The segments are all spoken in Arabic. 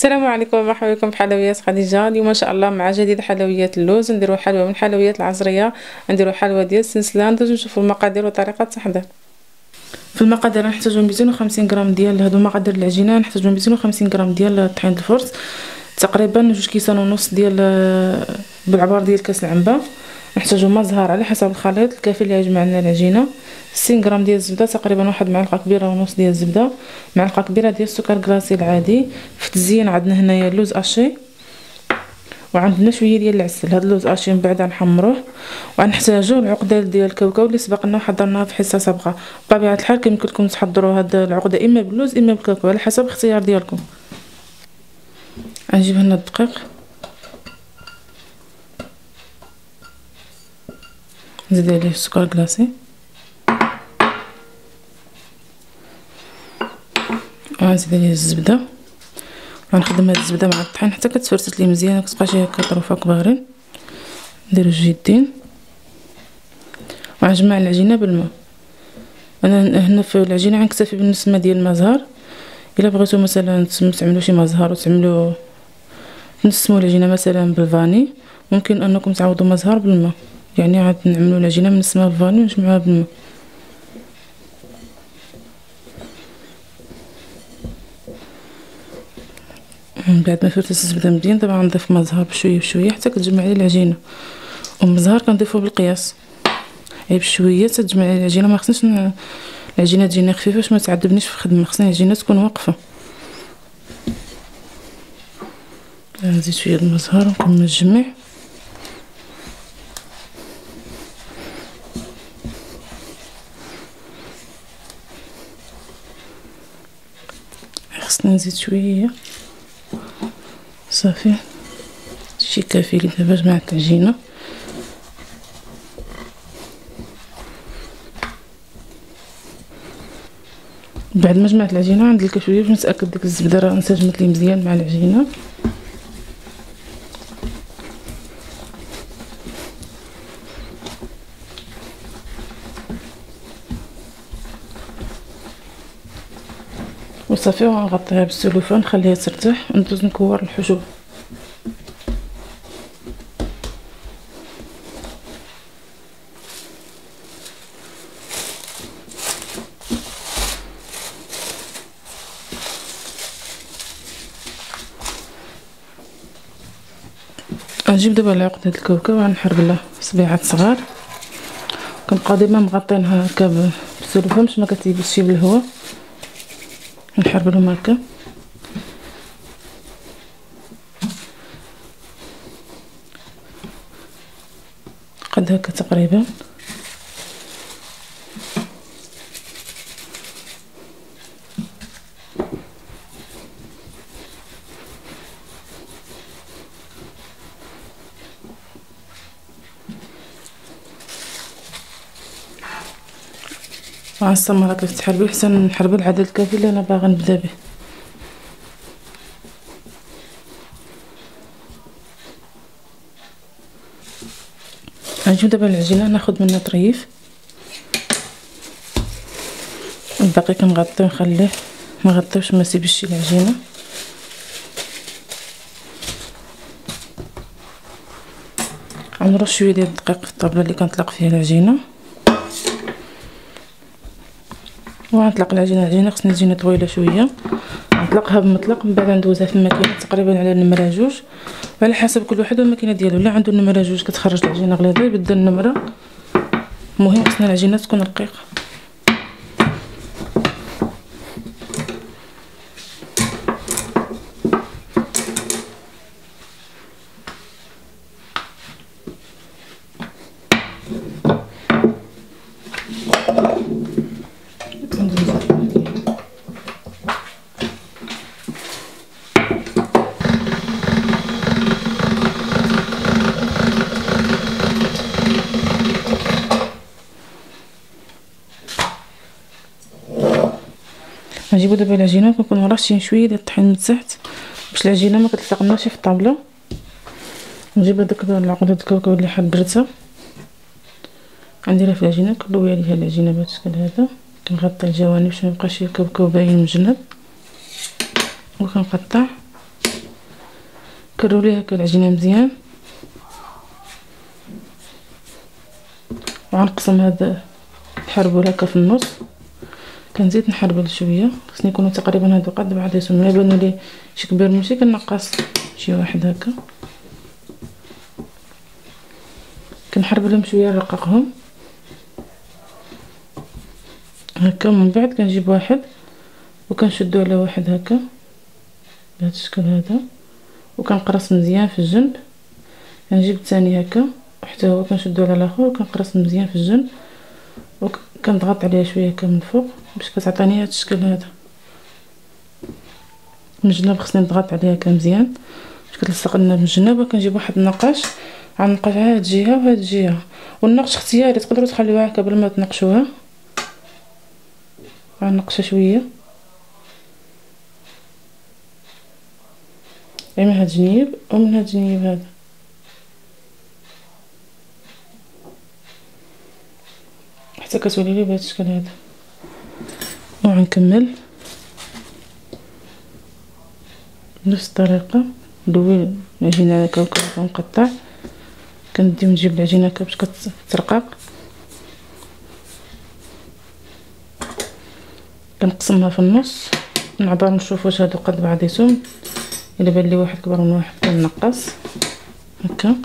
السلام عليكم، مرحبا بكم في حلويات خديجه. اليوم ان شاء الله مع جديد حلويات اللوز. نديرو حلوه من الحلويات العصريه، نديرو حلوه ديال السنسله. ندوزو نشوفوا المقادير وطريقه التحضير. في المقادير نحتاجو 250 غرام ديال هادو مقادير العجينه. نحتاجو 250 غرام ديال طحين الفرص، تقريبا 2 كيسان ونص ديال بالعبار ديال كاس العنبه. نحتاجو ما زهر على حسب الخليط الكافي اللي يجمع لنا العجينه. 60 غرام ديال الزبده، تقريبا واحد معلقه كبيره ونص ديال الزبده. معلقه كبيره ديال السكر كلاصي العادي. في التزيين عندنا هنايا اللوز اشي، وعندنا شويه ديال العسل. هذا اللوز اشي من بعد غنحمروه. وغنحتاجو العقده ديال الكاوكاو اللي سبقنا وحضرناها في حصه سابقه. بطبيعه الحال كيمكن لكم تحضروا هاد العقده اما باللوز اما بالكاوكاو على حسب الاختيار ديالكم. غنجيب هنا الدقيق، نزيد عليه السكر كلاصي، ونزيد عليه الزبده. غنخدم هاد الزبده مع الطحين حتى كتفرتت لي مزيان وكتبقى شي هكا طروفه كبارين. نديرو جوج يدين وغنجمع العجينه بالماء. انا هنا في العجينه غنكتفي بنص ما ديال الماء زهر. الا بغيتو مثلا تعملوا شي ماء زهر وتعملوا نسموا العجينه مثلا بالفاني، ممكن انكم تعوضوا ماء زهر بالماء. يعني عاد نعملوا العجينه من نسمها بالفاني ونجمعوها بالماء. من بعد ما فرتت الزبده مزيان دابا غنضيف ماء زهر بشويه بشويه حتى كتجمع لي العجينه. والماء زهر كنضيفوه بالقياس، غير بشويه تتجمع لي العجينه. ما خصنيش العجينه تجيني خفيفه باش ما تعذبنيش في الخدمه، خصني العجينه تكون واقفه. نزيد شويه د الماء زهر ونكمل نجمع. خصني نزيد شويه صافي، شي كافي لي دابا جمعت العجينه. بعد ما جمعت العجينه غندلك شويه باش نتاكد ديك الزبده راه انسجمت لي مزيان مع العجينه. وصافي وغنغطيها بالسلوفان نخليها ترتاح وندوز نكور الحشو. غنجيب دابا العقده د الكاوكاو وغنحرق لها صبيعات صغار. كنبقاو ديما مغطينها هكا بالسلوفان باش ما كتيبسش بالهواء. نحرق لهم هكا قد هكا تقريبا. وغنستمر هكا في التحربيل حتى نحربو العدد الكافي اللي انا باغا نبدا به. غنجيب دابا العجينه ناخد منها طريف، الباقي كنغطيه ونخليه ما غطيوش ما نسيبش العجينه. غنرش شويه ديال الدقيق في الطابله اللي كنطلق فيها العجينه، وغنطلق العجينه خصني العجينه طويله شويه. نطلقها بمطلق من بعد ندوزها في الماكينه تقريبا على النمره 2، وعلى حسب كل واحد والماكينه ديالو. اللي عنده النمره 2 كتخرج العجينه غليظه يبدل النمره. المهم خصنا العجينه تكون رقيقه. غنجيبو دابا العجينه وكنكونوا راشين شويه ديال الطحين من تحت باش العجينه ما كتلصقناش في الطابله. نجيب هذاك العقده د الكاوكاو اللي حضرتها غنديرها في العجينه، كنلوي عليها العجينه بهذا الشكل هذا. كنغطي الجوانب باش ميبقاش الكاوكاو باين من الجنب، وكنقطع كرولي هكا العجينه مزيان، وغنقسم هذا الحربول هكا في النص. كنزيد نحربل شويه، خصني يكونوا تقريبا هادو قد بعضياتهم، ملي يبانوا لي شي كبير ماشي كنقص شي واحد هكا. كنحربلهم شويه نرققهم هكا. من بعد كنجيب واحد وكنشدو على واحد هكا بهذا الشكل هذا، وكنقرص مزيان في الجنب. كنجيب الثاني هكا حتى هو كنشدو على الاخر وكنقرص مزيان في الجنب، وكنضغط عليها شويه هكا من الفوق باش كتعطيني هذا الشكل هذا. من الجناب خصني نضغط عليها هكا مزيان باش كتلصق لنا من الجناب. وكنجيب واحد النقاش، غنقاش على هاد الجهه وهاد الجهه، والنقش اختياري، تقدروا تخليوها هكا بلا ما تنقشوها. غنقشها شويه غير من هاد الجنيب ومن هاد الجنيب هذا، حتى كتولي لي بهذا الشكل هذا. وغنكمل بنفس الطريقه، ندوي العجينه هكا ونقطع. كندي ونجيب العجينه هكا باش كترقق، كنقسمها في النص. نعبر نشوف واش هادو قد بعضياتهم، الا بان لي واحد كبر من واحد كنقص هكا.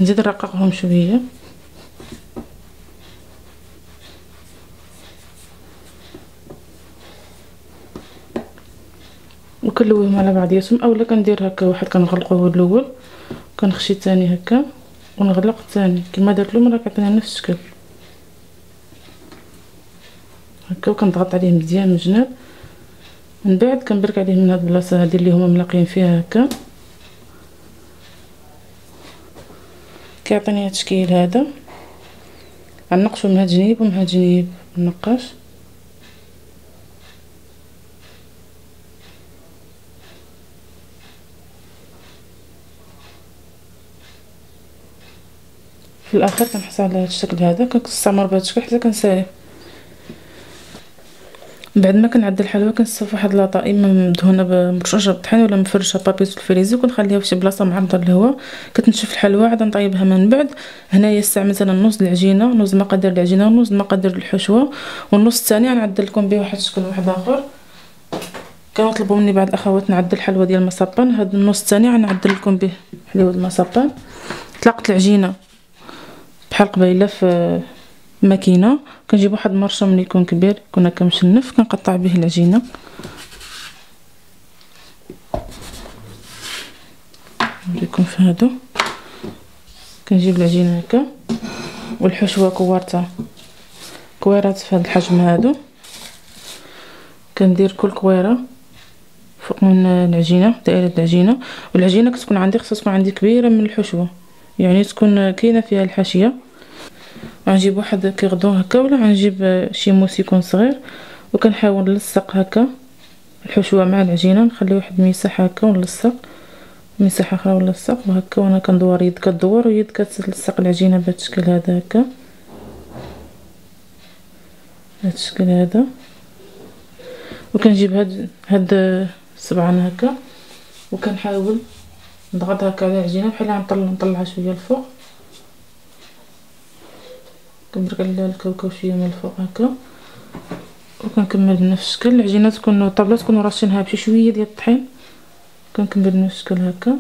نزيد نرققهم شويه، وكنلويهم على بعضياتهم. اولا كندير هكا واحد كنغلقو هو الاول، كنخشي الثاني هكا ونغلق الثاني كما درت له راه كيعطينا نفس الشكل هكا. وكنضغط عليه مزيان من الجناب. من بعد كنبرك عليه من هاد البلاصه هادي اللي هما ملاقيين فيها هكا، كيعطيني هاد التشكيل هذا. غنقشو من هاد الجنيب ومن هاد الجنيب النقاش. في الاخر كنحصل على هاد الشكل هذا، كنستمر بهذا الشكل حتى كنسالي. بعد ما كنعد الحلوى كنصف واحد لاطا اما مدهونه بمرشوشه بالطحين ولا مفرشه بابي سولفريزي، وكنخليها في شي بلاصه معرضه للهواء. كتنشف الحلوى عاد نطيبها. من بعد هنايا استعملت انا نص العجينه، نص مقادير العجينه ونص مقادير الحشوه، والنص الثاني غنعدل لكم به واحد الشكل واحد اخر. كانوا طلبوا مني بعض الاخوات نعدل الحلوى ديال المصابان. هذا النص الثاني غنعدل لكم به حلوى المصابان. طلقت العجينه بحال قبيله في ماكينه. كنجيب واحد المرشه ملي يكون كبير يكون هكا مشنف، كنقطع به العجينه. نوريكم في هادو. كنجيب العجينه هكا والحشوه كويرات في هذا الحجم هادو. كندير كل كويره فوق من العجينه، دائره العجينه. والعجينه كتكون عندي خصها تكون عندي كبيره من الحشوه، يعني تكون كاينه فيها الحاشيه. غنجيب واحد كيغدون هكا ولا غنجيب شي موس يكون صغير، وكنحاول نلصق هكا الحشوه مع العجينه. نخلي واحد المساحه هكا ونلصق مساحه اخرى ونلصق وهكا. وانا كندور يد كدور ويد كتلصق العجينه بهذا الشكل هذا هكا، بهذا الشكل هذا. وكنجيب هاد الصبعان هكا وكنحاول نضغط هكا على العجينه بحال نطلعها شويه الفوق. كنبرك على الكاوكاو شويه من الفوق هكا، وكنكمل بنفس الشكل. العجينه تكون طابله تكونوا راشينها بشي شويه ديال الطحين. كنكمل بنفس الشكل هكا.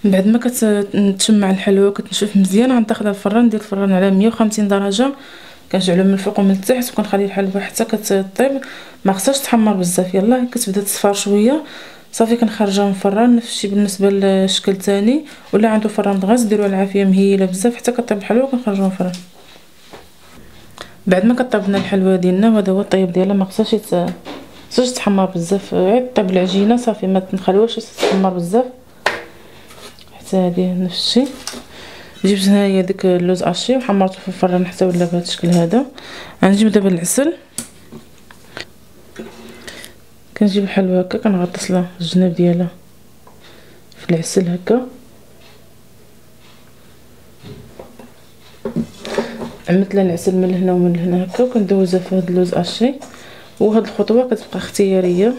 بعد ما كتشمع الحلوى وكتنشف مزيان غنتاخدها الفران. ندير الفران على 150 درجه، كنشعلو من الفوق ومن التحت، وكنخلي الحلوى حتى كتطيب. ما خصهاش تحمر بزاف، يلاه كتبدا تصفر شويه صافي كنخرجها من الفران. نفس الشيء بالنسبه للشكل الثاني، ولا عنده فران غاز ديروها العافيه مهيله بزاف حتى كطيب الحلوه وكنخرجوها من الفران. بعد ما كطبنا الحلوه ديالنا وهذا هو الطيب ديالها، ما خصهاش تحمر بزاف، غير طيب العجينه صافي، ما تنخليوهاش تحمر بزاف. حتى هذه نفس الشيء. جبت هنايا داك اللوز اشي وحمرته في الفران حتى ولا بهذا الشكل هذا. غنجيب دابا العسل، كنجيب الحلوه هكا كنغطس لها الجناب ديالها في العسل هكا. عملت لها العسل من هنا ومن هنا هكا، وكندوزها في هذا اللوز اشي. وهاد الخطوه كتبقى اختياريه،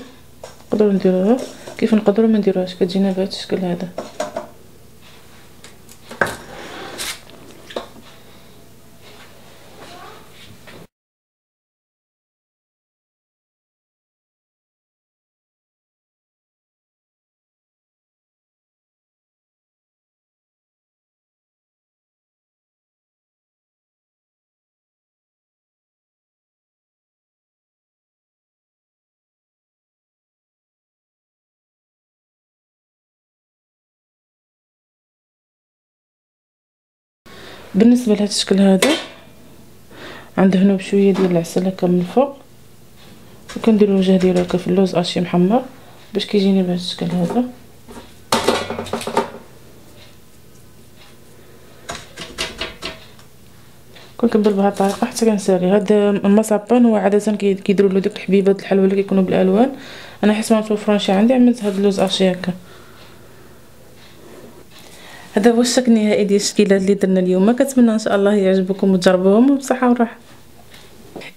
نقدروا نديروها كيف نقدروا ما نديروهاش، كتجينا بهذا الشكل هذا. بالنسبه لهذا الشكل هذا عندهنا بشويه ديال العسل هكا من الفوق، وكندير الوجه ديالو هكا في اللوز اشي محمر باش كيجيني بهذا الشكل هذا. كنكمل بهذه الطريقه حتى كنسالي. هذا المصابان هو عاده كيديروا له ديك الحبيبات الحلوه اللي كيكونوا بالالوان. انا حيت ما متوفرانش عندي عملت هذا اللوز اشي هكا. هذا هو الشكل النهائي ديال الشكيلات اللي درنا اليوم. كنتمنى ان شاء الله يعجبكم وتجربوهم بصحه وراحه.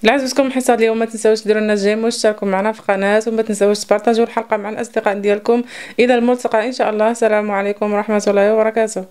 الا عجبتكم الحصه اليوم ما تنساوش ديروا لنا جيم واشتركوا معنا في القناه، وما تنساوش تبارطاجيو الحلقه مع الاصدقاء ديالكم. الى الملتقى ان شاء الله. السلام عليكم ورحمه الله وبركاته.